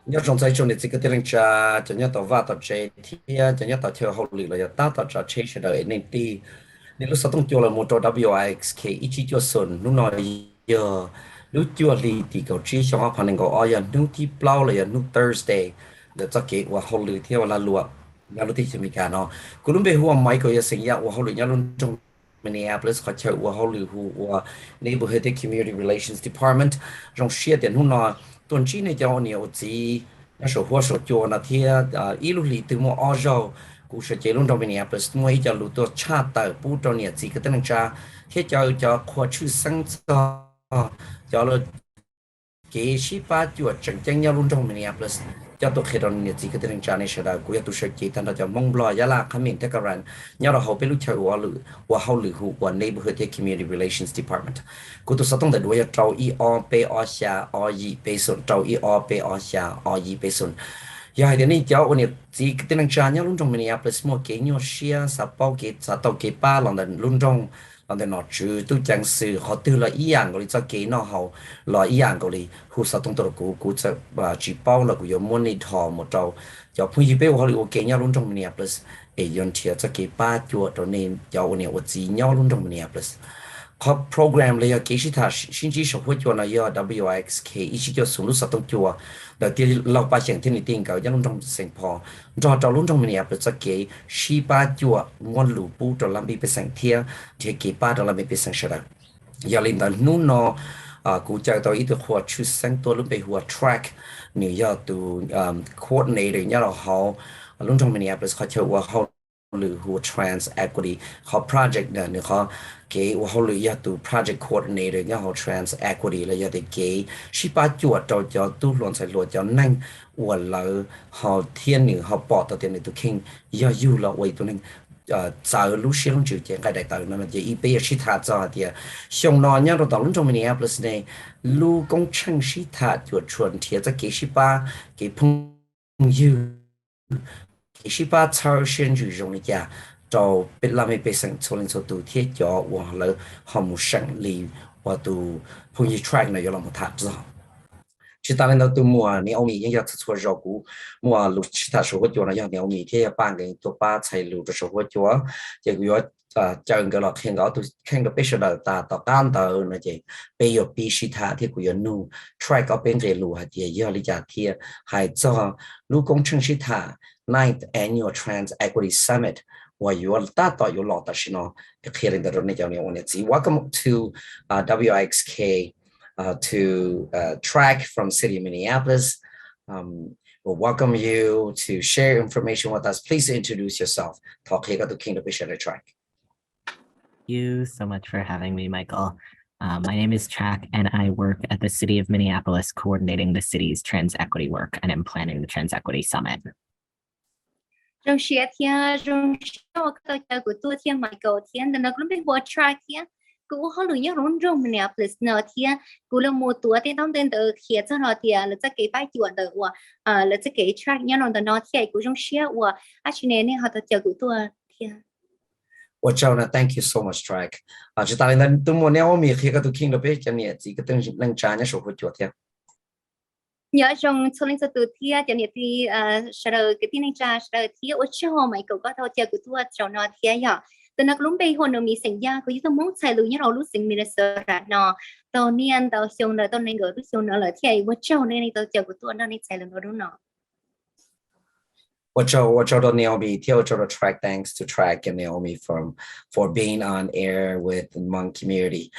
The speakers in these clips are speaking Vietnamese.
nhớ trong giai trong này chỉ có tiếng cha cho nhớ tàu va tàu chạy thia cho nhớ tàu theo hậu lì là ta tàu chạy chạy sẽ đợi nên đi nên lúc sau tung cho là một trò WIXK ý chí cho xuân lúc nói giờ lúc chưa lì thì cậu chỉ cho họ phản ứng cậu ai lúc thì bao là lúc Thursday để cho kế và hậu lì theo là lụa nhà lúc thì chỉ mình cả nó cứ lúc bây hôm mấy cậu sinh nhật và hậu lì nhà lúc trong Minneapolis họ chơi và hậu lì và neighborhood and community relations department trong xe điện hôm nọ tuần chỉ này cho nhiều gì nó số hoa số cho nó thì ý lúc lì từ một ở rồi cú sẽ chế luôn trong Minneapolis mỗi cho lũ tôi cha tờ bút trong nhà gì cái tên cha thế cho khoa chữ sáng cho là cái sĩ ba chuột chẳng chẳng nhau luôn trong Minneapolis cho tôi khi đó nhà gì cái tên cha này sẽ là cú tôi sẽ chế thành cho mong lo giá là khám nghiệm thế cái ran nhau là hậu bên lúc chơi của hậu lữ hữu của neighborhood and community relations department cú tôi sẽต้องแต่ด้วยtrâu i o p o xa o y p sun trâu i o p o xa o y p sun giờ thì này cháu này chỉ cái tiếng Anh nhá luôn trong Minneapolis một cái nhau xia sao bao cái sao tàu cái ba lần là luôn trong lần là nó chữ tôi chẳng sự họ từ là ý dạng của cho cái nó họ là ý dạng của đi hồ sơ thông tàu của sẽ và chỉ bao là của有 monitor một trâu cho phương diện họ là ok nhau luôn trong Minneapolis để yon chia cho cái ba chuột cho nên cháu này ở chỉ nhau luôn trong Minneapolis có programเลยกี่สิทธาสิ่งที่สมควรจะนายWIXKอีกที่จะสูงรุ่นสัตว์ตัวแต่ที่เราไปเสียงที่นี่ติงเก่ายังรุ่นตรงเสียงพอจอจอรุ่นตรงนี้เป็นจะเกี่ยชีป้าจัวงอนหลูปูตัวลำบีเป็นเสียงเทียที่เกี่ยป้าตัวลำบีเป็นเสียงเฉลยอย่าลืมตอนนู้นเนาะกูจะตัวอีตัวหัวชุดเสียงตัวรุ่นไปหัว track นี่ยอดตัวcoordinator เนี่ยเราเขารุ่นตรงนี้เป็นเขาเชื่อว่าเขาหรือหัว trans equity เขา project เนี่ยเขาcái và họ lựa chọn project coordinator nhà họ trans equity là giờ thì cái ship ba chuột cho tu luôn sẽ luôn cho nên và là họ thiên nữ họ bỏ tao tiền để tu kinh giờ yêu là vậy tu nên giờ lúc xưa lúc chịu chuyện cái đại tàu nó là chỉ bây giờ ship thà cho thì xong nó nhá rồi tao lúc trong Minneapolis này lúc công trình ship thà chuột chuẩn thì cái ship ba cái phong yêu cái ship ba sau sinh chủ dùng này cho biết làm mấy sinh cho nên số tu thiết cho hoặc là họ muốn sinh lý hoặc tu phong như track này làm một thật rồi chỉ ta nên đầu tư mua nếu ông mìnhยังจะช่วยเรากูmua lúc chỉ ta số của chỗ này nếu mình thì bạn cáiตัวป้าใช้ลูกsố của chỗจะกูว่าchờ cái lọt khen đó tôi khen cái special đầu ta tạo can tờ này chị bây giờ bị sĩ thà thìกู要 nu track ở bên cái lúa thì giờ lý giải thì hay cho lúc công trình sĩ thà ninth annual trans equity summitว่าอยู่ตัดต่ออยู่หลอดแต่ชิโนก็เคลียร์ในตรงนี้เจ้าเนี่ยวันนี้ welcome to WIXK to track from city of Minneapolis. We'll welcome you to share information with us. Please introduce yourself. Talk here to King of the track. Thank you so much for having me, Michael. My name is Track, and I work at the city of Minneapolis, coordinating the city's trans equity work, and I'm planning the Trans Equity Summit. Trong xe thiên trong sau cái chơi của tôi thiên Michael thiên là nó cũng biết what track thiên cũng họ luyện nhớ rong rong Minneapolis nó thiên cũng là một tuổi thì thông tin từ kia cho nó thiên là cái bài chuẩn từ là cái track nhớ nó thiên cũng trong xe à cho nên họ tập chơi của tôi thiên. Well, Jonah, thank you so much, Track. Chỉ ta nên tôi muốn nếu mình khi cái tôi King of the track chỉ cái tên năng trả nhớ số của chuột thiên. Nhớ trong số linh số từ thia cho nên thì sợ cái tin anh cha sợ thia ở chỗ mày cậu có thao chơi của tôi cho nó thia nhở từ nó lúc bây hôm nó mi sinh ra có những muốn xài lúa như lúc sinh Minnesota nó tao niên tao xong rồi tao nên gửi lúc xong nó là thia ở chỗ nên tao chơi của tôi nó nên xài lúa đúng nó. What Joe Naomi, Theo Joe Track, thanks to Track and Naomi for being on air with the Hmong community.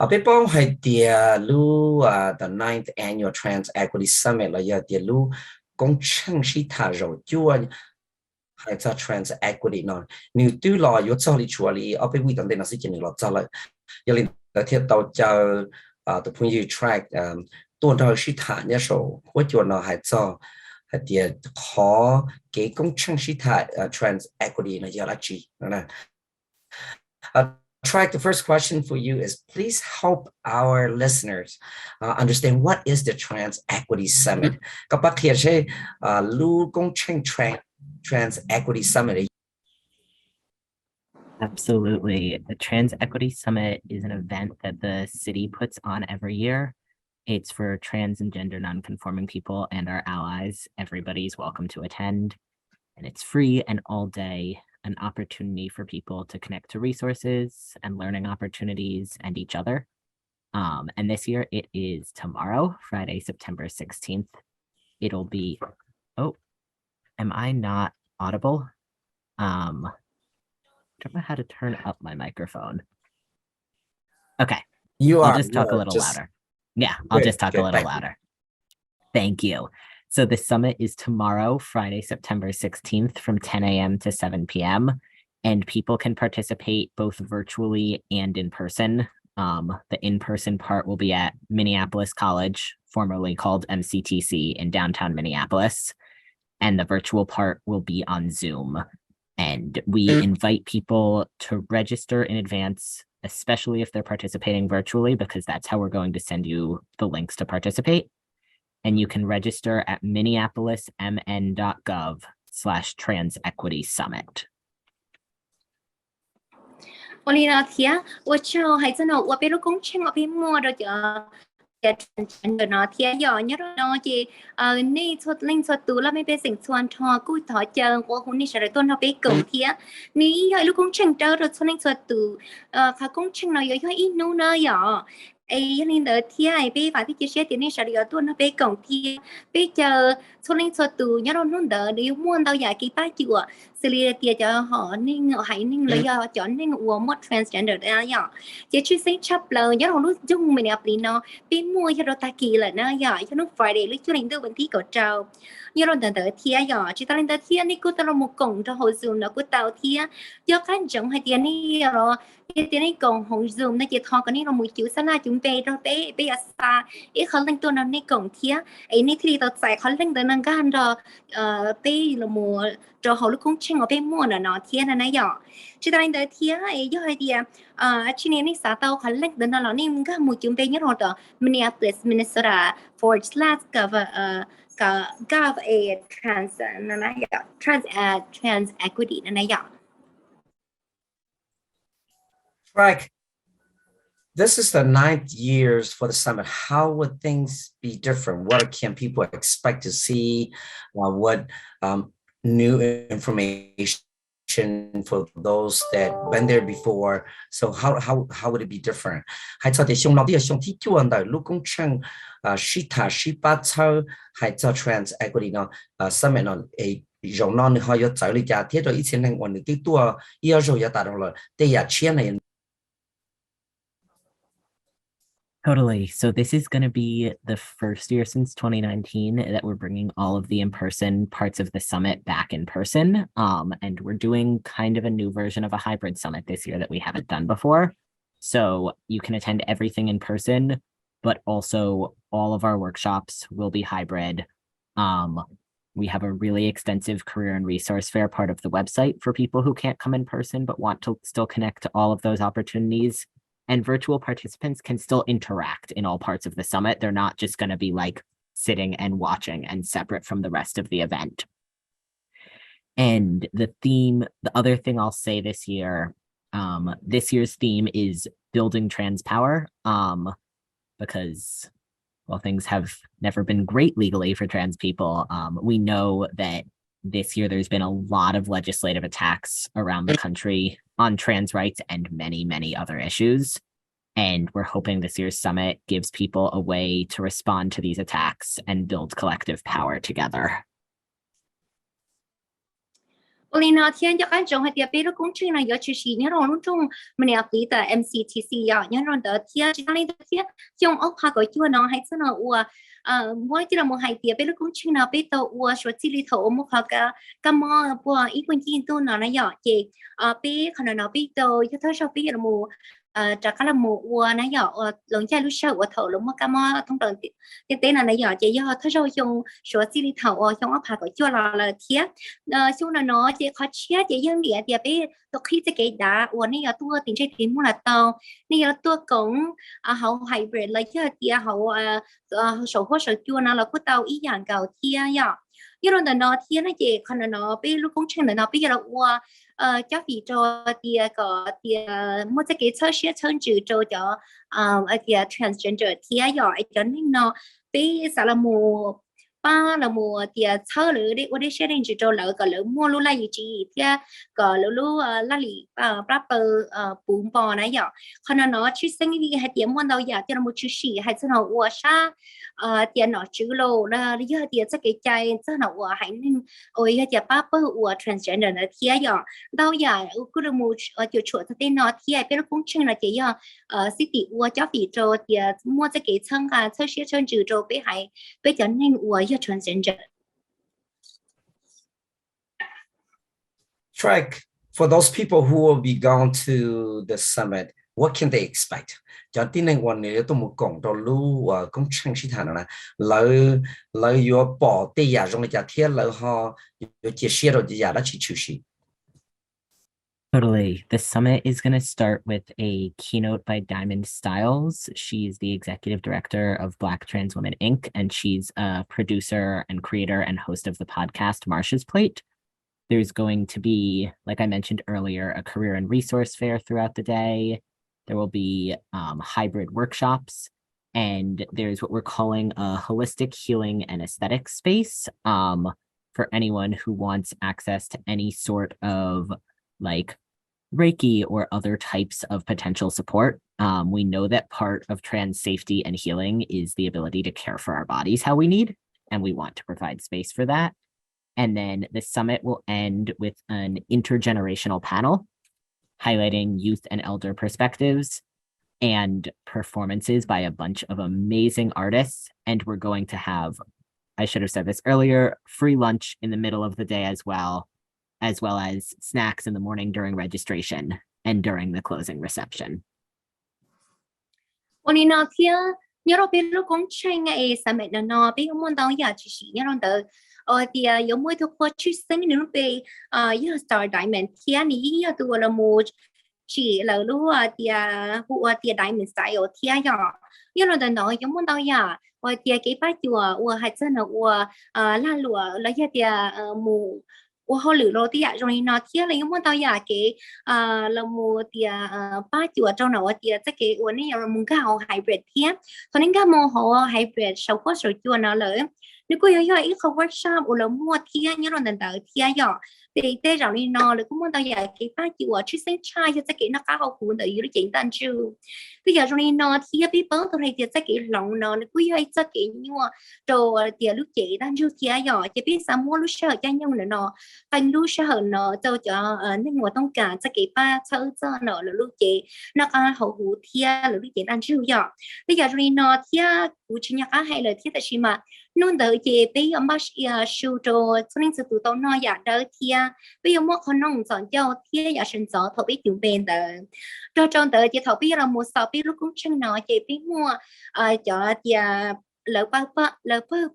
People hay tia lu the 9th annual Trans Equity Summit là giờ tia lu công trình sĩ thà rồi chua hay cho Trans Equity nó nếu tu lo yếu cho lý chua lý ở bên ngoài nó sẽ chỉ lo cho lại giờ liền là thiết tàu chờ từ phương như track tuần đầu sĩ thà nhớ số của chua nó hay cho hay tia khó cái công trình sĩ thà Trans Equity nó giờ là gì nè. Track, the first question for you is please help our listeners understand what is the Trans Equity Summit. Các bác hiểu chứ lưu công trình Trans Equity Summit. Absolutely. The Trans Equity Summit is an event that the city puts on every year. It's for trans and gender nonconforming people and our allies. Everybody's welcome to attend, and it's free and all day, an opportunity for people to connect to resources and learning opportunities and each other. And this year it is tomorrow, Friday, September 16th. It'll be, oh, am I not audible? Don't know how to turn up my microphone. Okay, I'll just talk a little louder. Yeah, I'll just talk a little louder. Thank you. So the summit is tomorrow, Friday, September 16th from 10 a.m. to 7 p.m. And people can participate both virtually and in person. The in-person part will be at Minneapolis College, formerly called MCTC in downtown Minneapolis. And the virtual part will be on Zoom. And we invite people to register in advance, especially if they're participating virtually, because that's how we're going to send you the links to participate. And you can register at minneapolismn.gov/transequitysummit. 我哩那天我就还真的我被了工程我被摸着就真的那天有nhớ nó chị nay xuất linh xuất tù là mấy bé sinh xuân thọ cúi thọ chờ của hôm nay sẽ tuần nó bé cầu thiên ní giờ lúc công trình trở rồi xuất linh xuất tù khá công trình nó giờ ít nô nó giờ ấy nên đợt thiên ấy bé phải chia sẻ tiền này sẽ được tuần nó bé cầu thiên bé chờ xuất linh xuất tù nhớ nó nôn đợt đi muốn đâu giờ cái ba chùa xử lý tiền cho họ nên họ hãy nên lấy giờ chọn nên uống một transgender đó giờ chỉ chuyên sinh chấp lời nhớ nó lúc chung mình áp nó bé mua cho nó ta kỳ là nó giờ cho nó Friday lúc chú linh tư vấn thi của trâu như nó đợt thiên giờ chỉ ta linh đợt thiên này cứ tao một cổng cho hồ zoom nó cứ tao thiên do các chồng hay tiền này rồi tiền này cổng hồ zoom nó chỉ thò cái này là một chữ sao là chúng bé rồi bé bé xa ít khó linh tôi nó này cổng thiên ấy này thì tao giải khó linh tới năng gan rồi bé là một rồi họ lúc cũng chừng ở bên mua nó thiên là này giờ chỉ ta linh đợt thiên ấy do hay tiền chỉ nên này sao tao khó linh tới nó là nên các một chúng bé nhớ rồi đó Minneapolis Minnesota /gov a trans equity này giờ. Frank, this is the 9th years for the summit. How would things be different? What can people expect to see? What new information for those that been there before? So how would it be different? Hay cho thì xong nó đi xong thì chuan đời lúc cũng chẳng shita shipa chao hay cho trans equity nó summit nó dùng nó họ có giải lý giá thiết rồi ít tiền năng ổn định cái tua yêu rồi ya đạt rồi để ya chia này. Totally. So this is going to be the first year since 2019 that we're bringing all of the in-person parts of the summit back in person. And we're doing kind of a new version of a hybrid summit this year that we haven't done before. So you can attend everything in person, but also all of our workshops will be hybrid. We have a really extensive career and resource fair part of the website for people who can't come in person, but want to still connect to all of those opportunities. And virtual participants can still interact in all parts of the summit. They're not just going to be like sitting and watching and separate from the rest of the event. And the other thing I'll say this year's theme is building trans power, because while things have never been great legally for trans people, we know that this year there's been a lot of legislative attacks around the country on trans rights and many, many other issues. And we're hoping this year's summit gives people a way to respond to these attacks and build collective power together. Olina thiên cho các chồng hay tiệp bé cũng chỉ là do chỉ nhớ rồi lúc chung mình học tí tại MCTC nhớ rồi đó thiên chỉ là thiên trong ốc hà có chua nó hay sao nó mỗi chỉ là một hai tiệp bé cũng chỉ là bé tàu số chỉ lý thổ một họ cả mò của ít quân chi tu nó nhỏ chị bé khả năng nó bé tàu cho thôi sau bé là một chắc là một nó nhỏ lớn chạy lúc sau thổ lúc mà cả mò thông thường cái tên là nhỏ chị do thôi sau trong số chỉ lý thổ trong ốc hà có chua là thiên xong là nó chị khó chia chị dân địa tiệp bé tôi khi sẽ kể đã này là tua tiền chơi tiền mua là tàu này là tua cổng hậu hybrid lấy cho tiệp hậu số hoa số chua nó là của tàu ý dạng cầu thiên nhỏ như rồi nó thiên nó chỉ còn nó bây lúc cũng chẳng nó bây giờ là cho vì cho thì có thì một cái测试称职做咗thì transgender thì giỏi cho nên nó bây giờ là mùa ba là mùa thì thơ lử đi ở đây sẽ đến cho lỡ có lỡ mua luôn là gì chỉ thì có lỡ lu là lì rapper bún bò này giờ còn nó chỉ sinh đi hay tiệm món đâu giờ thì nó một chút xí hay cho nó uống sa thì nó chữ lô là giờ thì sẽ cái chai cho nó uống hay nên ôi thì ba bơ uống transgender là thì giờ đâu giờ cứ được một chỗ chỗ thì nó thì bây giờ cũng chừng là chỉ giờ city uống cho vị trí thì mua cái chân cả测试称职之后被还被叫那我要 transgender。Trek, for those people who will be going to the summit, what can they expect? Cho tin rằngวันนี้tôi muốn讲到路工程师谈了，来有保的呀，用来贴了哈，有解释了的呀，那去出席。Totally. The summit is going to start with a keynote by Diamond Styles. She's the executive director of Black Trans Women Inc., and she's a producer and creator and host of the podcast Marsha's Plate. There's going to be, like I mentioned earlier, a career and resource fair throughout the day. There will be hybrid workshops, and there's what we're calling a holistic healing and aesthetic space for anyone who wants access to any sort of like Reiki or other types of potential support. We know that part of trans safety and healing is the ability to care for our bodies how we need, and we want to provide space for that. And then the summit will end with an intergenerational panel highlighting youth and elder perspectives and performances by a bunch of amazing artists. And we're going to have, I should have said this earlier, free lunch in the middle of the day as well as snacks in the morning during registration and during the closing reception. วันนี้เนาะเที่ยnhớ rồi biết lúc cũng chơi ngày sao mẹ nó biết muốn đâu giờ chỉ nhớ rồi đợi thì giống mỗi thứ qua chút xíu nữa về giờ Star Diamond thì anh ấy giờ tôi là một chỉ là lúc thì vụ thì Diamond Style thì giờ nhớ rồi đợi nó giống muốn đâu giờ thì cái phát chùa hay chân là la lụa là giờ thì mù họ lựa rồi thì rồi nó thiết là những món tao giả cái là một thì ba chùa trong nó thì cái này là một cái họ hybrid thiết cho nên cái mô họ hybrid sau có sự chùa nó lợi nếu có hiểu ít không workshop là mua thiết như là đợt thiết giờ thì thế rồi nó là cũng món tao giả cái ba chùa chứ sinh trai cho cái nó cá họ cũng tự yếu chỉnh tan chứ bây giờ rồi nó thiết biết bớt tôi thấy cái lòng nó cứ hiểu cái như rồi thì lúc chị tan chứ thiết giờ chỉ biết sao mua lúc sợ cho nhau là nó anh lúc sau nó cho nên ngồi trong cả cái ba chơi cho nó là lúc chị nó có hậu hủ thia là lúc chị ăn chịu giờ bây giờ rồi nó thia của chị nhắc hay là thia tại sao mà nôn đợi chị bây giờ mà siêu rồi cho nên sự tự tôn nó giả đỡ thia bây giờ mua con nông chọn cho thia giả sinh gió thầu biết dùng bền đỡ cho trong đỡ chị thầu biết là một sáu biết lúc cũng chân nó chị biết mua cho thì lỡ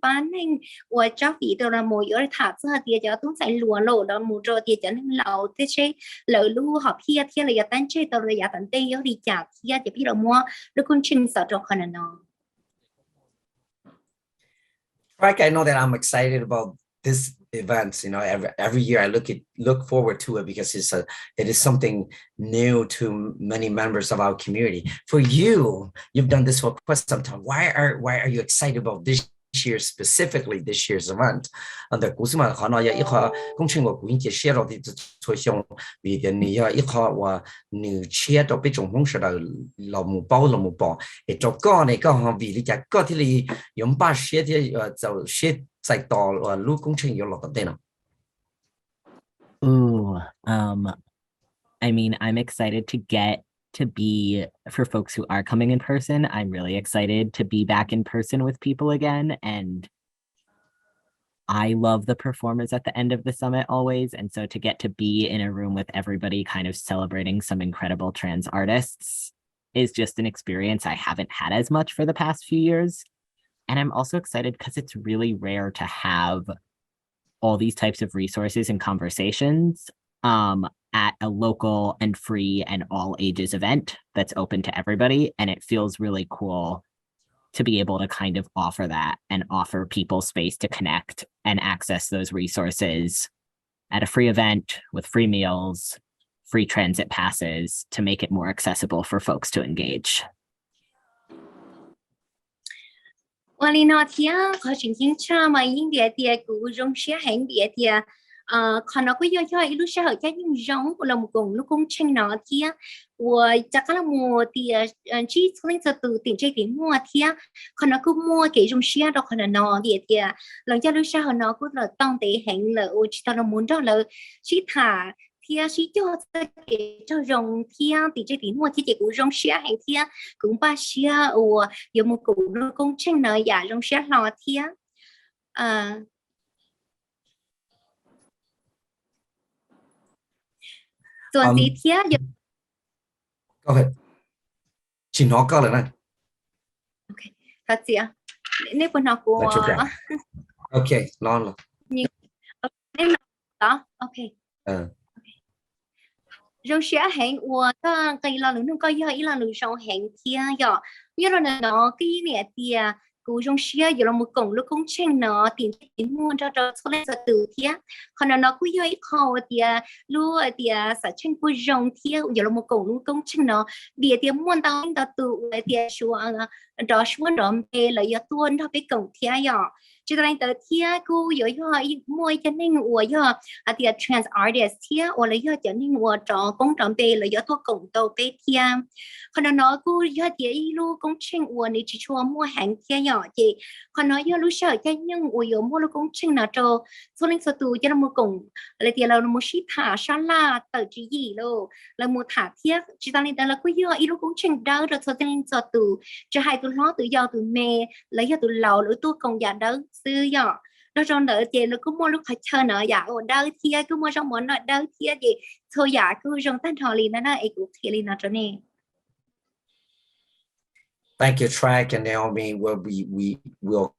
ba nên và cho vị đó là một ở thả ra thì cho tôi sẽ lùa lộ đó một rồi thì cho nên lẩu thế chứ lỡ lu học kia thì là tan chơi tao là tan tây ở đi chả thì chỉ biết là mua được con chim sợ trong khả năng nó. Right, I know that I'm excited about this events. You know, every year I look forward to it because it is something new to many members of our community. For you, you've done this for quite some time. Why are you excited about this year, specifically this year's event? And the kusima khana ya ikha kongching wa kuin che share di choision bi de ni ya ikha wa ni chia to pe chong hong sha da lo mu bao e to ko ne ka ha bi li ja ko thi li yom ba share de zo share在到路工程有落的呢。Ooh, I mean, I'm excited to get to be, for folks who are coming in person, I'm really excited to be back in person with people again. And I love the performers at the end of the summit always. And so to get to be in a room with everybody kind of celebrating some incredible trans artists is just an experience I haven't had as much for the past few years. And I'm also excited because it's really rare to have all these types of resources and conversations at a local and free and all ages event that's open to everybody. And it feels really cool to be able to kind of offer that and offer people space to connect and access those resources at a free event with free meals, free transit passes to make it more accessible for folks to engage. Walina thia có chuyện chính cha mà yên địa địa của rong xia hành địa địa còn nó có do lúc sau cái những giống của là một cùng lúc cũng tranh nó thia của chắc là mua địa chỉ lên từ tiền chơi tiền mua thia còn nó cứ mua cái rong xia đó còn nó địa địa lần cho lúc sau nó cũng là tăng tế hành là chỉ tao là muốn đó là chỉ thả thia chỉ cho cái cho rong thia thì chơi tiền mua thì chỉ của rong xia hành thia cũng ba xia giờ một cụ nó cũng tranh nợ giả rong xia lò thia tuần tí thia giờ Go ahead. Chỉ nói câu này. Okay, thật gì ạ? Nếu mà nó của Okay, lo rồi. Nếu đó, okay. Rong xia hành của cái là nó có do ý là nó rong hành thia giờ như là nó cái này thì cú rong xia giờ là một cổng lúc cũng tranh nó tiền mua cho số lên từ thia còn nó cứ do ý khâu thì lúc thì sẽ tranh cú rong thia giờ là một cổng lúc cũng tranh nó địa thì mua tao từ thì số đó số đó về là giờ tuôn nó cái cổng thia giờ cho nên tới thia cú giờ mua cho nên giờ thì trans artist thia hoặc là giờ cho nên cho công trọng về là giờ tôi cổng tàu về thia còn nó cú giờ thì lúc cũng tranh này chỉ cho mua hàng thia nhỏ chị còn nói giờ lúc sợ cái nhưng giờ mua lúc cũng tranh là cho số lên số từ cho nó mua cổng là thì là một ship thả sala từ chỉ gì đâu là một thả thia chỉ cho nên là cứ giờ lúc cũng tranh đỡ rồi số lên số từ cho hai từ nó từ giờ từ mẹ lấy giờ từ lầu lưỡi tôi còn giả đỡ xưa giờ đó trong đỡ chị là cứ mua lúc phải chờ nợ giả ở đâu thia cứ mua trong món nợ đâu thia gì thôi giả cứ trong tan thò liền nó ấy cũng thì liền nó cho nên. Thank you, Track and Naomi. We will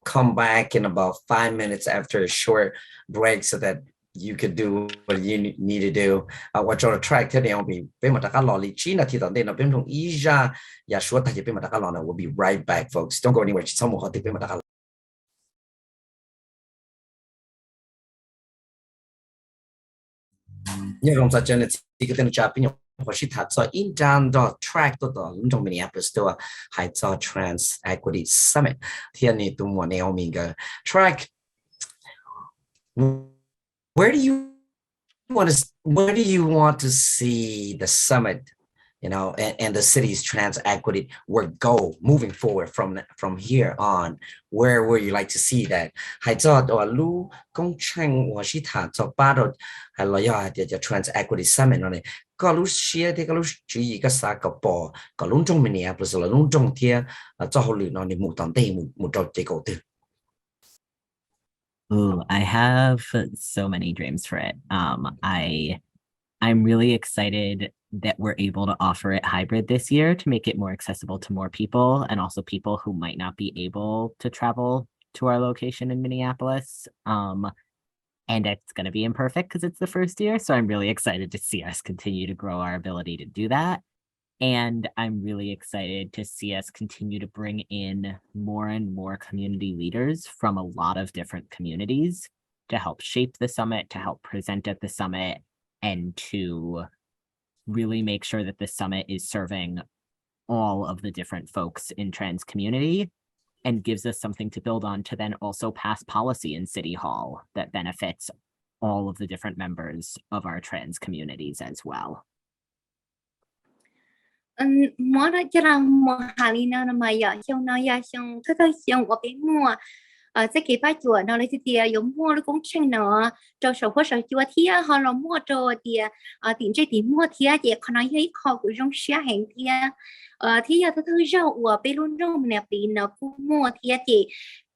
come back in about 5 minutes after a short break so that you could do what you need to do. What your Track thế Naomi. Bên mà ta lò lý trí là thì tận đây là bên trong ý ra và số ta chỉ bên mà ta lò là we'll be right back, folks. Don't go anywhere. Chỉ sau một hồi thì bên mà ta nhưng mà chân là chỉ cái tên chả bên hoặc是他做印章的 track 的那种 Minneapolis 的还做 Trans Equity Summit 天你读我 Naomi 个 track where do you want to see the summit, you know, and the city's trans equity work go moving forward from here on? Where would you like to see that? 还做的路工程我是他做巴的还了要的叫 trans equity summit 那里个路些的个路主要个啥个包个路中Minneapolis了路中天做好了那里木当地木做这个的。Ooh, I have so many dreams for it. I'm really excited that we're able to offer it hybrid this year to make it more accessible to more people and also people who might not be able to travel to our location in Minneapolis. And it's going to be imperfect because it's the first year. So I'm really excited to see us continue to grow our ability to do that. And I'm really excited to see us continue to bring in more and more community leaders from a lot of different communities to help shape the summit, to help present at the summit, and to really make sure that the summit is serving all of the different folks in trans community and gives us something to build on to then also pass policy in City Hall that benefits all of the different members of our trans communities as well. Mỗi đó cho rằng một hàng đi nào mà giờ xong nó giờ xong thứ xong ở bên mua sẽ kịp phát chùa nó lấy thì giống mua nó cũng chẳng nó cho số phát số chùa thì họ là mua cho thì tiền chơi tiền mua thì vậy còn nói với họ của trong xe hàng thì giờ thứ rau ở bên luôn rau nè bị nó cũng mua thì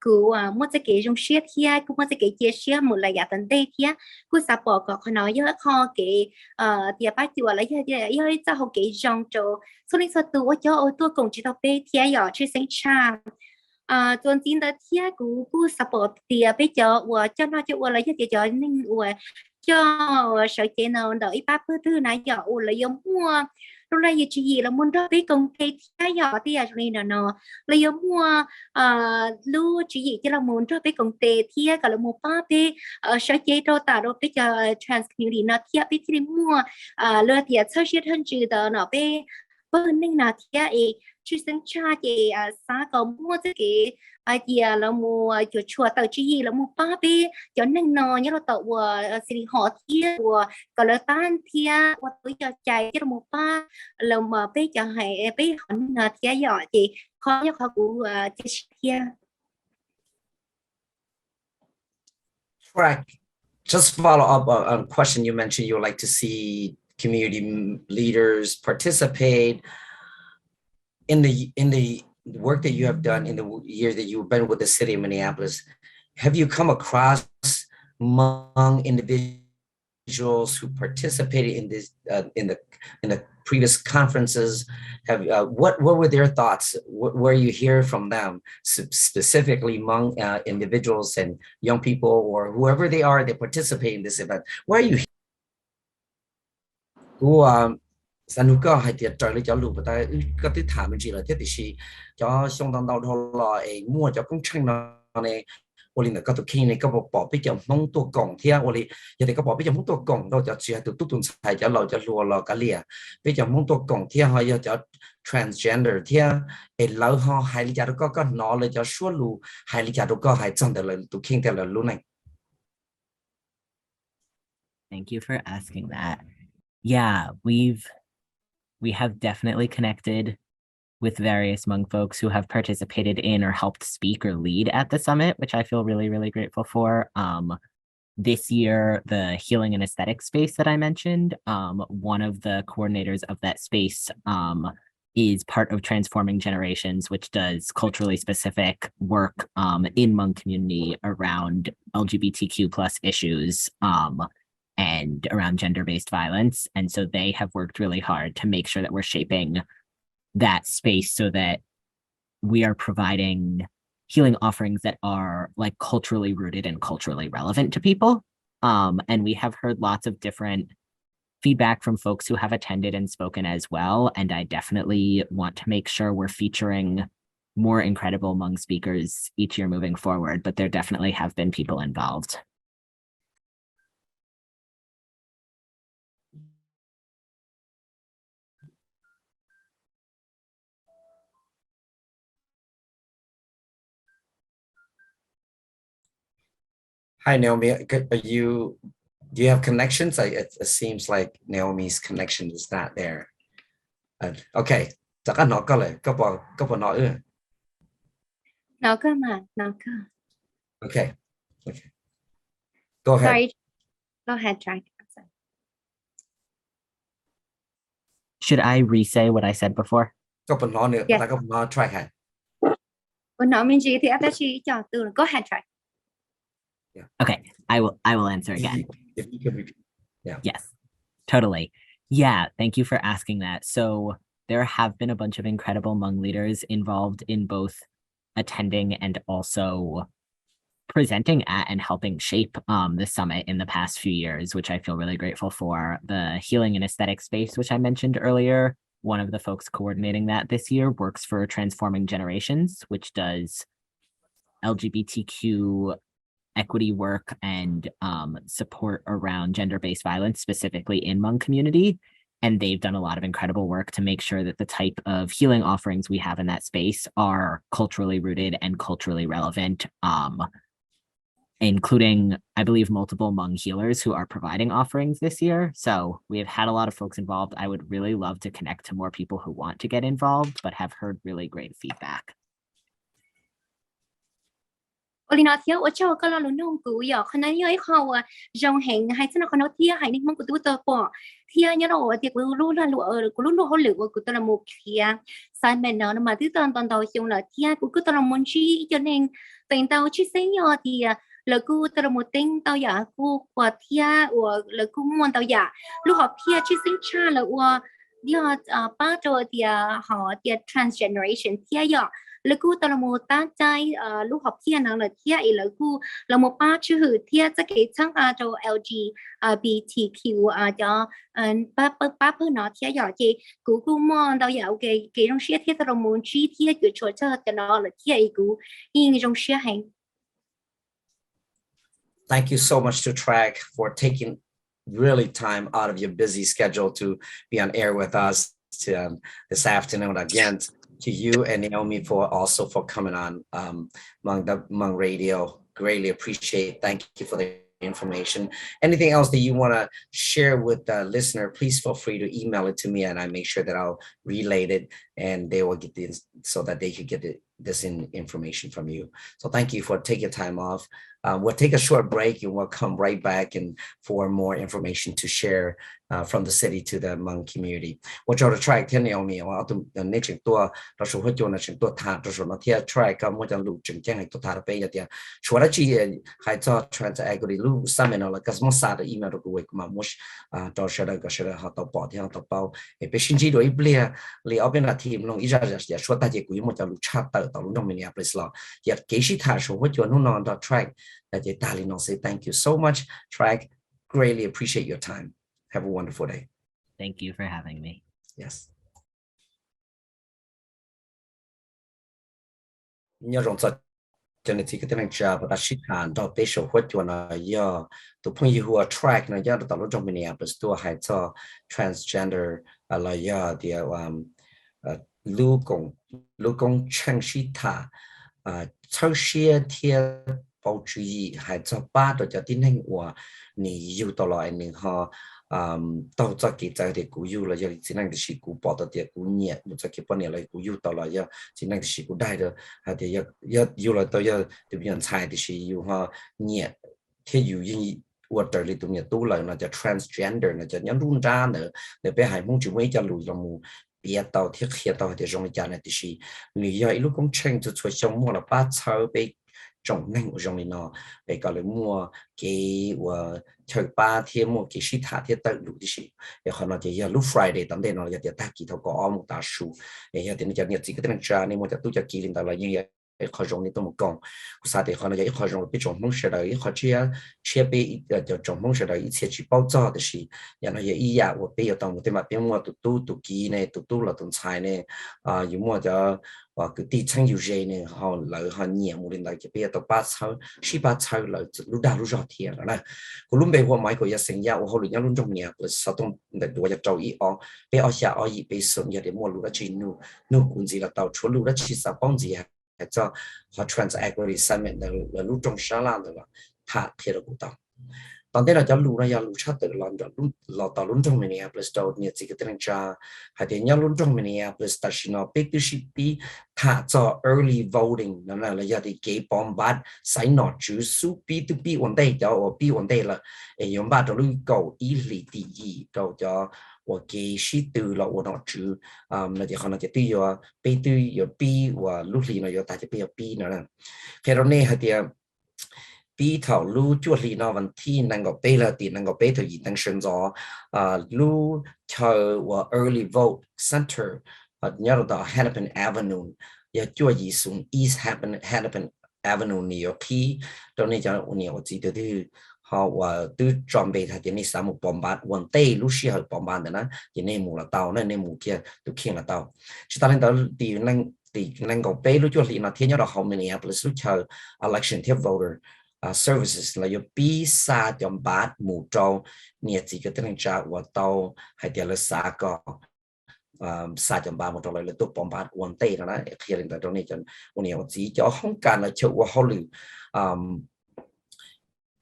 cứ mua cái trong xe thì cũng mua cái chia xe một là giá tận đây thì cứ sắp bỏ có nói với họ cái thì phát chùa lấy cho họ cái trong cho số linh số tuổi cho tôi cũng chỉ đọc về thì giờ chơi sinh cha tuần tin đó thì cũng support thì bây giờ cho nó cho lấy cho nên cho sở chế nào đợi ba thứ này giờ là giống mua lúc này chỉ gì là muốn đó biết công ty thia nhỏ thì cho nên là nó lấy mua lưu chỉ gì cho là muốn đó biết công ty thia cả là một ba biết sẽ chế đâu ta đâu biết cho trans community nó thia biết thì mua lừa thia sơ chết hơn chữ đó nó biết bên ninh là thia ấy chứ sinh cha thì xã có mua cái idea là mua chuột chuột tàu chỉ gì là mua ba biết cho nên nó nhớ là tàu city hall thia có là tan thia và tôi cho chạy cho một ba là mà bây giờ hay bây họ là thia giỏi thì khó nhất họ cũng thia. Track. Just follow up on a question you mentioned. You would like to see community leaders participate in the work that you have done in the years that you've been with the city of Minneapolis. Have you come across among individuals who participated in this in the previous conferences? Have what were their thoughts? Where you hear from them specifically among individuals and young people or whoever they are that participate in this event? Where are you? Sanu có hai tiệt trời lấy cho lũ ta có tới thả mình chỉ là thiết thì cho xong tao đau thôi là mua cho công trình nó này 我哋嗰度傾你嗰個寶貝就冇多講聽，我哋人哋個寶貝就冇多講，到就只係度度菜就落就落落嗰啲啊，比較冇多講聽，可以就 transgender 聽，誒老漢係你家都個攞嚟就說路，係你家都個係真的嚟都傾得嚟路呢。Thank you for asking that. Yeah, we have definitely connected with various Hmong folks who have participated in or helped speak or lead at the summit, which I feel really, really grateful for. This year, the healing and aesthetic space that I mentioned, one of the coordinators of that space is part of Transforming Generations, which does culturally specific work in Hmong community around LGBTQ plus issues and around gender-based violence. And so they have worked really hard to make sure that we're shaping that space so that we are providing healing offerings that are like culturally rooted and culturally relevant to people. And we have heard lots of different feedback from folks who have attended and spoken as well. And I definitely want to make sure we're featuring more incredible Hmong speakers each year moving forward, but there definitely have been people involved. Hi, Naomi. Do you have connections? It seems like Naomi's connection is not there. Okay. Chắc là nó có lẽ có bỏ nói ư. Nó cơ mà, nó cơ. Okay. Go ahead. Sorry. Go ahead, Jack. Should I re-say what I said before? Có bỏ nói nữa. Yes. Ta có bỏ nói try hả? Nó mình gì thì ta chỉ cho từ go ahead, Jack. Yeah. Okay, I will answer again. If you could repeat. Yeah. Yes, totally. Yeah, thank you for asking that. So there have been a bunch of incredible Hmong leaders involved in both attending and also presenting at and helping shape the summit in the past few years, which I feel really grateful for. The healing and aesthetic space, which I mentioned earlier, one of the folks coordinating that this year works for Transforming Generations, which does LGBTQ equity work and support around gender-based violence, specifically in Hmong community. And they've done a lot of incredible work to make sure that the type of healing offerings we have in that space are culturally rooted and culturally relevant, including, I believe, multiple Hmong healers who are providing offerings this year. So we have had a lot of folks involved. I would really love to connect to more people who want to get involved, but have heard really great feedback. Olina thiếu ở châu có lo lụn nông cụ giờ khán giả ấy họ dòng hẹn hay thế nào khán giả thia hay nên mong của tôi bỏ thia nhớ đâu thì cũng luôn là lụa cũng luôn hỗ lụa của tôi là một thia sai bên nó mà thứ toàn tàu chung là thia cũng cứ tôi là muốn chi cho nên tiền tàu chi xây nhỏ thì là cứ tôi là một tên tàu giả của thia của là cứ muốn tàu giả lúc họ thia chi sinh cha là đi họ ba rồi thì họ thì transgeneration thia giờ lỡ cú tao là một ta trai lúc học thiên nào là thiên ấy lỡ cú là một ba chữ hử thiên chắc cái chẳng cho LGBTQ cho ba phương nó thiên nhỏ chị cú cú mòn tao dạo cái trong xe thiên tao muốn chi thiên cái chỗ cho nó là thiên ấy cú in trong xe hành. Thank you so much to Track for taking really time out of your busy schedule to be on air with us this afternoon. Again, to you and Naomi for coming on Hmong Radio. Greatly appreciate. Thank you for the information. Anything else that you want to share with the listener, please feel free to email it to me, and I make sure that I'll relay it and they will get this so that they could get this information from you. So thank you for taking time off. We'll take a short break and we'll come right back and for more information to share from the city to the Hmong community. What you're track thiên nhiều mi,ว่าตัวนี้ถึงตัวเราสูงขึ้นจนถึงตัวท่าเราสูงมาเที่ยว track ก็มันจะรู้จึงแจ้งให้ตัวท่าเราไปอย่างเดียวชัวร์จีให้ตัว transact ก็ได้รู้ซ้ำแล้วก็สมมติสั่งอีเมลตัวเองมามุ่งตัวเชื่อได้ก็เชื่อได้เขาตัวปอที่เขาตัวเป้าเป็นสิ่งที่โดยเปลี่ยนเลยเอาเป็นทีมลงอีจะอย่าชัวร์แต่กูยังมันจะรู้ชัดตัวรู้ตรงนี้เนี่ย please เราอย่าเกี่ยท่าสูงขึ้นจนนู่นนอนตัว track แต่จะตาลีน้อง say thank you so much track greatly appreciate your time. Have a wonderful day. Thank you for having me. Yes. Nhớ rằng cho nên thì cái tiếng Anh và ship hàng đó bây giờ hoạt động là do tụi phong yêu track là do tụi nó trong Minneapolis tụi hay cho transgender là do thì lưu công trang sĩ thà sau khi theo báo chí hay cho ba đội cho tiếng Anh của你有到了你哈到这个在的古有了要只能的是古报的的古年我这个半年来古有到了要只能的是古代的还得要有了都要对别人猜的是有哈年天有因我这里都多了那叫 transgender 那叫人รุ่นจ้า呢那边还梦就没叫路了么别到天黑到的容易讲的是你要一路工程就出项目了把草被trong năng của trong nó để có thể mua cái chơi ba thiên mua cái shit thả thiên tự đủ đi để họ nói chỉ lúc Friday tầm đây nó là chỉ ta kỳ thâu có một ta số để giờ thì nó nhận gì cái tên cha nên một tu cho kỳ lên là như vậy khó trong này tôi một con sao thì họ nói vậy khó trong biết trong mong sẽ đấy họ chia bị cho trong mong sẽ đấy chia chỉ bao giờ thì gì nhà nó vậy ý à và bây giờ tao một tên mà bên mua tu kỳ này tu là tu xài này dùng mua cho và cái tỷ trang nhiều gì này họ lợi họ nhiều một lần lại cái bây giờ tao ba sáu lợi lúc đầu lúc rõ thì là này cũng lúc bây giờ mấy cái sinh ra họ luôn nhớ luôn trong nhà rồi sau đó để đuổi cho trâu ý họ bây giờ xa ở ý bây giờ giờ để mua lúc đó chỉ nu cũng gì là tao chúa lúc đó chỉ sao帮gì cho họ transact với summit là lúc trong sáng làm rồi là thả thì là cũng taoตอนที่เราจะรู้นะอย่ารู้ชัดแต่เราตอนรุ่นจงมินเนียโพลิสเราเนี่ยสิ่งที่ต้องจะหากเนี่ยรุ่นจงมินเนียโพลิสแต่ชิโนเป็นตัวชิปีถ้าจะ early voting นั่นแหละเราจะได้เก็บบอมบัดใส่หนอจูสู้ปีตุปีวันได้จะว่าปีวันได้ละยมบ้าเรารู้เก่าอีหลีดีเราจะว่าเกี่ยชิตูเราว่าหนอจูเราจะเขาจะตีว่าปีตูว่าปีว่าลูกหลีเราจะจะปีนั่นแหละแค่เราเนี่ยหากเนี่ยปีเท่าลู่จุดลีนวันที่นั่งก็ไปละตีนั่งก็ไปถึงยี่ตั้งเชิญจอลู่เธอว่า early vote center เนี่ยเราต่อ Hennepin Avenue อย่าจุดยี่สุน East Hennepin Avenue นิวยอร์กที่ตอนนี้จะเนี่ย我记得ที่เขาว่าตู้จอมเบย์ที่นี่สามบอมบาร์วันเต้ลู่เชียร์บอมบาร์นะที่นี่หมู่ละเตาเนี่ยในหมู่เกี่ยตู้เขียนละเตาสุดท้ายแล้วตีนั่งก็ไปลู่จุดลีนที่เนี่ยเราเขาMinneapolisลู่เชิญ election ที่ voter services là do pi sa trong bát mù trâu nhiệt chỉ cái tên cha và tàu hay tiền là sa có sa trong bát một trâu là tụ bom bát quan tây đó khi lên tại trong này cho nhiều chỉ cho không cần là chịu qua hậu lử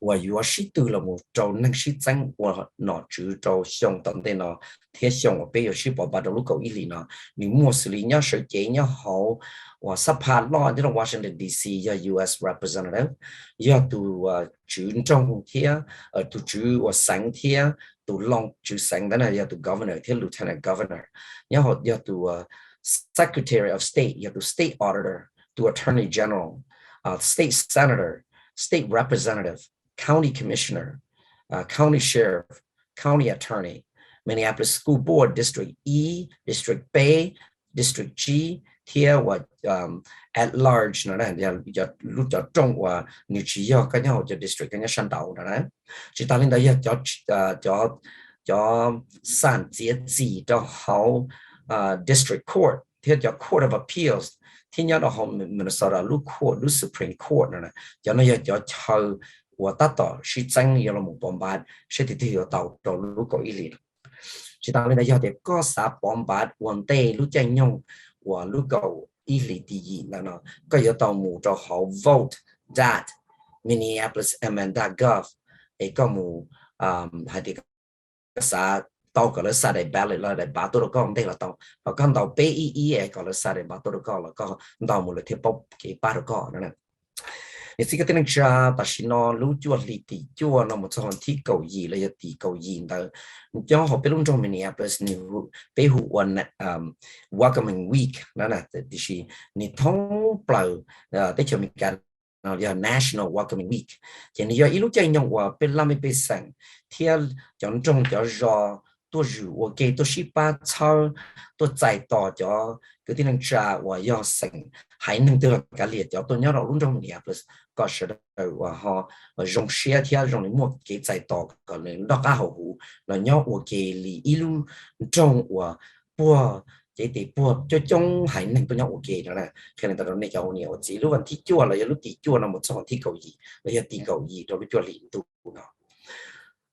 và yếu sĩ từ là một trâu năng sĩ danh và nó chữ trâu xong tận đây nó thế xong và bây giờ sĩ bỏ bát lúc cầu ý lý nó nếu mua xử lý nhau sở chế nhau hậu và sắp hạt lo đến Washington D.C. do U.S. Representative do từ chữ trong kia ở từ chữ và sáng kia từ long chữ sáng đó là do từ governor theo lieutenant governor nhau họ do từ secretary of state do từ state auditor từ attorney general state senator state representative county commissioner county sheriff county attorney Minneapolis School Board District E District B District G theo và at large nó là giờ lúc cho trong và nhiều chỉ do cái nhau cho district cái nhau sân đầu đó đấy chỉ ta lên đây cho sản chế gì cho hậu district court theo cho court of appeals thì nhớ đó họ Minnesota lúc court lúc Supreme Court này cho nó cho chờ và tất cả sự tranh giờ là một bomb bad sẽ thì hiểu tàu cho lúc có ý lý chỉ ta lên đây giờ thì có xã bomb bad vấn đề lúc tranh nhau và lúc có ý lý gì là nó có giờ tàu mù cho họ vote that Minneapolis MN.gov ấy có mù hay thì xã tàu có là xã để ballot là để bảo tôi có đây là tàu và con tàu PEE có là xã để bảo tôi có là có tàu một là thiết bốc cái bảo có đó nè thì cái tên cha ta xin nó lưu chuột lì tì chua nó một số thi cầu gì là tì cầu gì đó cho họ bên trong Minneapolis ni bên hồ welcoming week đó là thì chỉ ni thông bầu tới cho mình cả nó là National Welcoming Week thì ni giờ ít lúc chơi nhau qua bên làm bên sang theo chọn trong cho do tôi rủ ok tôi ship ba sau tôi giải tỏa cho cái tên cha và do sang hãy nâng được cái liệt cho tôi nhớ là lúc trong Minneapolis có sự và họ dùng xe theo dùng một cái giải tỏa còn nên đó cả hậu là nhớ ok li ilu trong và bùa cái thì bùa cho trong hãy nâng tôi nhớ ok đó là khi người ta nói cái nhiều chỉ lúc anh thích chua là lúc thích chua là một số thích cầu gì là thích cầu gì rồi chua liền tu nó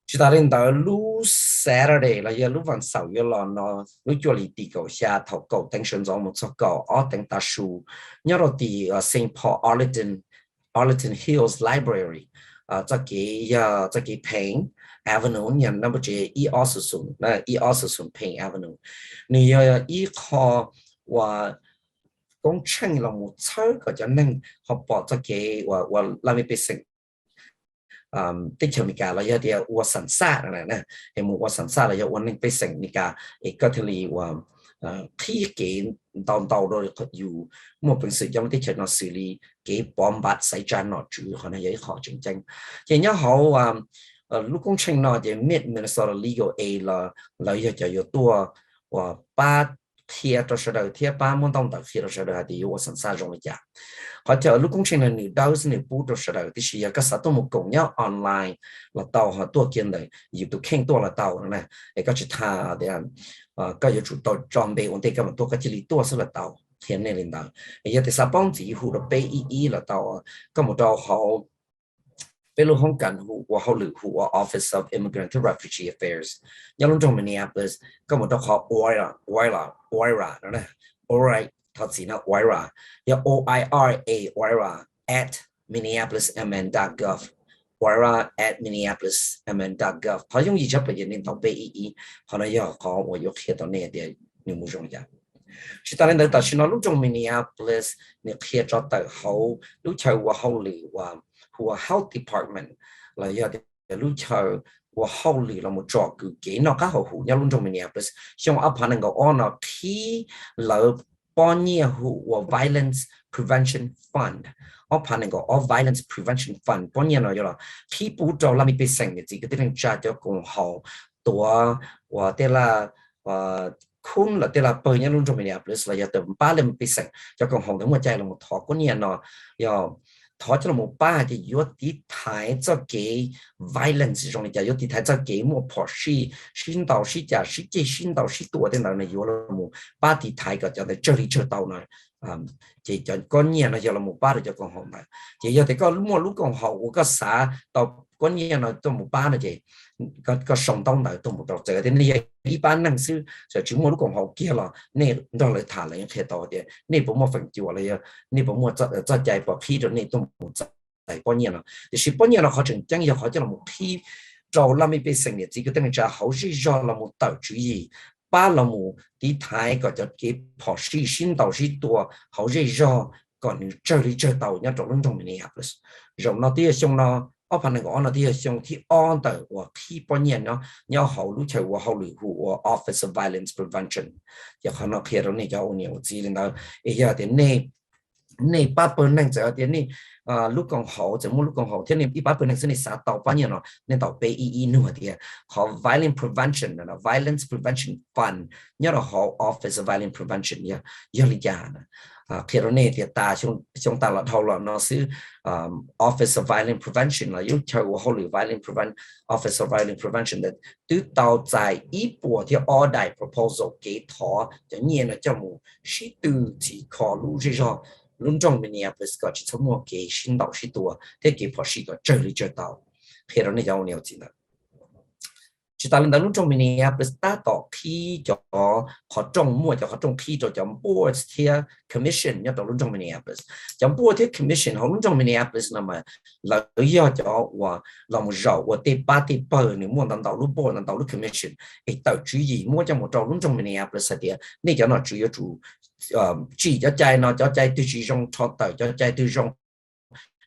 chúng ta lên tới lúc Saturday là giờ lúcวันเสาร์là nó lúc chua liền đi cầu xa thầu cầu tăng sinh giống một số cầu ở tăng ta su nhớ rồi đi Saint Paul Arlington Hills Library cho cái Payne Avenue nhận number J E also soon Payne Avenue này ý họ và công trình là một số cái cho nên họ bỏ cho cái và làm việc sinh tích cho mình cả là giờ thì và sản xuất này nè thì một và sản xuất là giờวันนึงไปสิ่งนี้ก็ก็ที่ว่าที่เกี่ยวตอนโดยอยู่มั่วเป็นสิ่งที่เกิดในสื่อลีเกี่ยวบอมบัดใส่จานหนอจูเขาเนี่ยยังขอจริงๆอย่างนี้เขาลูก工程เนาะจะมีMinnesota Legal Aid là giờจะ有ตัวว่าป้าเทียตัวเสด็จเทียป้ามุ่งต้องตัดเทียตัวเสด็จที่อยู่ว่าสันสารงเลยจ้ะเขาจะลูก工程呢你到时你补ตัวเสด็จที่是ก็สัตว์ตัวมุกงเนี่ยออนไลน์เรา到เขาตัวเกี่ยนเลยอยู่ตัวแข่งตัวเรา到นะไอ้ก็จะท่าเดี๋ยวก็จะจุดตัวจอมเบวันเด็กกับตัวก็จะลีตัวสุดเรา到เทียนใน领导ไอ้ยังที่สาปองจีหูเราไปอีเรา到ก็หมดเราเขาเป็นลูกห้องกันหัวเขาหรือหัว Office of Immigrant and Refugee Affairs ยังลงตรง Minneapolis ก็หมดเราเขา OIRA นะ OIRA ทัดสีนะ OIRA ยัง OIRA at minneapolismn.gov OIRA at minneapolismn.gov เขา用อีกแบบอย่างนี้ต่อไปอีเขาเนี่ยเขาว่าอยู่ที่ตรงนี้เดี๋ยวนิวจงจ้ะชิตาเล่นแต่ชิโนลูกจง Minneapolis เนี่ยเขียนจอดแต่เขาลูกชายว่าเขาหรือว่าหัว health department là giờ để lúc chờ và hậu lì là một trò cứ kỹ nó các hậu hữu nhau luôn trong Minneapolis xong áp hành ngầu on nó khi là bao nhiêu hữu violence prevention fund áp hành ngầu violence prevention fund bao nhiêu nó là khi bố trò làm bị sinh cái gì cái tiếng cha cho cùng hậuตัวvà thế làคุณละแต่ละเปิดเนี่ยรุ่นจงเป็นเนี่ยหรือสลายเติมป้าเล่มปีสังจะกองหงทั้งหมดใจเราหมดถอดก็เนี่ยเนาะยอถอดจะเราหมดป้าจะยศที่ถ่ายจะเกี่ย violence ตรงนี้จะยศที่ถ่ายจะเกี่ยหมดพอชินต่อชิจ่าชิเจชินต่อชิตัวเท่านั้นอยู่เราหมดป้าที่ถ่ายก็จะได้เจอที่เจอเต่าหน่อยchỉ cho con nhà nó giờ là một ba để cho con hồng này chỉ giờ thì có mua lúc con hậu có xã tàu con nhà nó cho một ba là gì có sòng tông lại tôi một đầu giờ đến đây đi bán năng sư giờ chúng mua lúc con hậu kia là nè đó là thả lại cái tàu thì nè bố mua phần chùa là nè bố mua cho chạy bỏ khi rồi nè tôi một chạy con nhà nó thì chỉ con nhà nó họ chừng chẳng giờ họ cho là một khi rồi làm cái sinh nhật chỉ cái tên là hậu chỉ do là một tàu chủ gì ba là một tí thái có cho cái phò sĩ sinh tàu sĩ tua hậu dây do còn chơi đi chơi tàu nhá trong trong Minneapolis rồi nó tiếc xong nó ở phần này nó tiếc xong thì on tàu và khi bao nhiêu nó nhau hậu lúc chơi và hậu lựa của Office of Violence Prevention giờ họ nó kia đó này cho nhiều gì lên đó giờ thì này ba bên năng giờ thì này lúc còn hậu chỉ muốn lúc còn hậu thế nên ít bác bên này sẽ xã tàu bao nhiêu nó nên tàu PEE nữa thì họ violence prevention là violence prevention fund nhớ là họ office of violence prevention nhá giờ lý giải khi đó này thì ta chúng ta là thâu là nó sẽ office of violence prevention là yêu cầu họ là violence prevent office of violence prevention that từ tàu tại ít bộ thì order proposal kế thọ cho nhiên là cho một sĩ từ chỉ khó lưu rồi luôn trong Minneapolis có chỉ số mua cái sinh đạo sĩ tua thế cái phật sĩ có chơi lý chơi tàu khi đó này giàu nhiều gì nữa chỉ ta lên đó luôn trong Minneapolis ta có khi cho họ trong mua cho họ trong khi cho board thì commission nhớ luôn trong Minneapolis board thì commission họ luôn trong Minneapolis là mà là do cho và làm giàu và tê ba tê bờ nếu muốn làm đầu board làm đầu commission cái tạo chú ý mua cho một trâu luôn trong Minneapolis thì này cho nó chủ yếu chủ chỉ cho trai nó cho trai tư chỉ trong cho tờ cho trai tư trong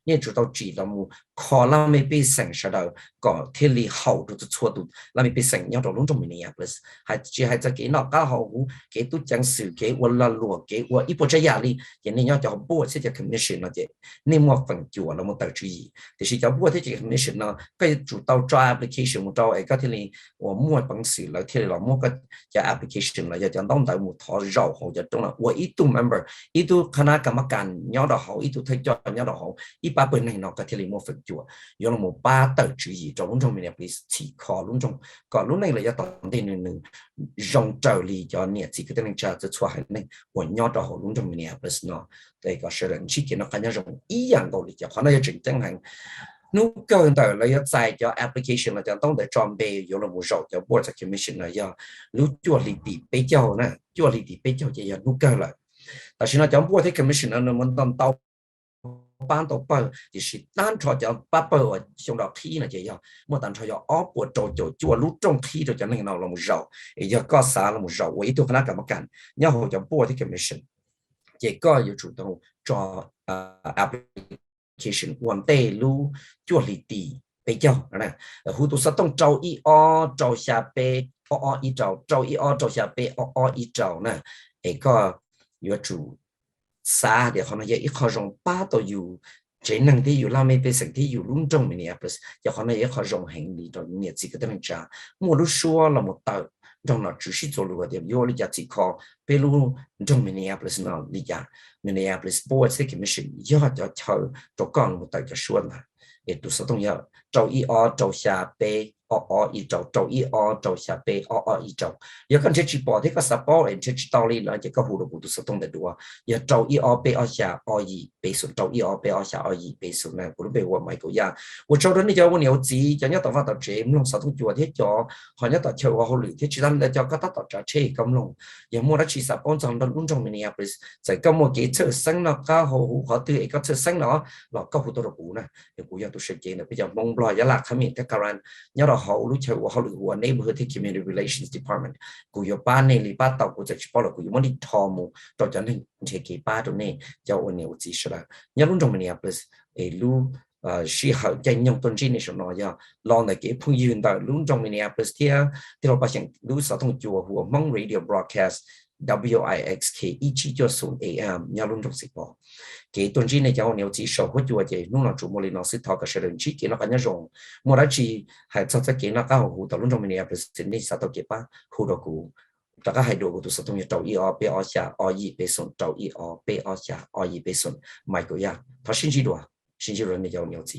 nên chủ tao chỉ là một khó là mấy bị sản xuất đầu có thể lý hậu được错được là mấy bị sản nhau trong trong Minneapolis hay chỉ hay cho cái nó cao hậu cái tu chẳng sự cái hoặc là lúa cái hoặc ít bộ trái giá đi cái này nhau cho bộ sẽ cho commission nó vậy nên một phần chủ là một tờ chú ý thì chỉ cho bộ thế chỉ commission nó cái chủ tao cho application một tao ấy có thể lý và mua bằng sự là thể là mua cái cho application là cho đóng tại một thọ rau hoặc者trong là và ít tu member ít tu khả năng cảm cảm nhau đó hậu ít tu thấy cho nhau đó hậu ít ba bên này nó có thể là một phần chủ yếu là một ba tờ chú ý trong lúc trong Minneapolis chỉ khó lúc trong còn lúc này là do tổng tiền nên dòng trợ lý cho nhiệt chỉ cái tên chaจะช่วยให้我nhau đó hậu lúc trong Minneapolis nó đây có sự nhận chỉ nó cái nhau dòng ý dạng đạo lý cho họ nói chỉnh chân hành lúc cơ tờ là do sai cho application là cho tổng để chuẩn bị yếu là một số cho board commission là do lúc chùa lý tỷ bây giờ nè chùa lý tỷ bây giờ chỉ là lúc cơ lại tại vì nó cho board commission nó muốn tầm tàu ban tổ bờ thì sự单纯叫把bờ trong đó khi là chỉ một单纯叫ở bộ chỗ lúc trong khi rồi cho nên nào là một rau, giờ có啥là một rau, vậy tôi phải làm cái nhớ họ cho board commission, chỉ có yêu chủ động cho application hoàn tệ lu cho lý tỷ bây giờ nè, hữu tu sát tông trâu y trâu xa bê y trâu y trâu xa bê y trâu nè, ấy có yêu chủ xa để họ nói ít họ dùng ba tổ yêu chế năng thì yêu làm mấy cáiสิ่งที่อยู่รุ่งtrong Minneapolis giờ họ nói họ dùng hành lý rồi nhiệt gì cái tên cha mua lúc xưa là một tờ trong nó chỉ sử dụng được điểm yêu lý giá trị khó về lúc trong Minneapolis nó lý giá Minneapolis Board Commission giờ cho cho con một tờ cho xuân là để tôi sẽ thông nhớ trâu y trâu xa bê y trâu y trâu xa bê y trâu giờ con chỉ bỏ thế cái support and chỉ tao đi là chỉ có hữu được tôi sẽ thông để đùa giờ trâu y bê xa y bê xuống trâu y bê xa y bê xuống này cũng bị qua mấy cái ya我做到你叫我牛子就一到翻到這咁弄實通做啲咗學一到潮我好亂啲主單咧就覺得到咗車咁弄有冇得其實幫助到觀眾Minneapolis就咁我幾出聲啦加好好對一個出聲啦落高好多嘅股呢股有到實際呢比較蒙來一辣下面嘅個人有到好路潮我好亂我 neighborhood community relations department 股有班呢禮拜到股就去幫落股有冇啲項目到咗呢這幾班度呢就我牛子是啦有觀眾Minneapolis誒路是好在用東西呢時候呀，讓那個朋友到倫中Minneapolisที่เราไปเสียงรู้สต้องจัวหัวมอง radio broadcast WIXK 179 AM ยาลุ้นจงสิบปอเกี่ยต้นจีในเจ้าเนี่ยจีสอบหัวจัวเจนุ่งเราจูโมลีนอสิทอกับเชลล์จีเกี่ยนักการยงมัวรัจีให้สัตว์เกี่ยนักการหูตลุ้นจงMinneapolisนี่สัตว์เกี่ยป้าหูดกู大家喺度嗰度實動要做依俾我下，我依俾送做依俾我下，我依俾送，唔係嗰樣，他先知道啊，先知道你有冇知？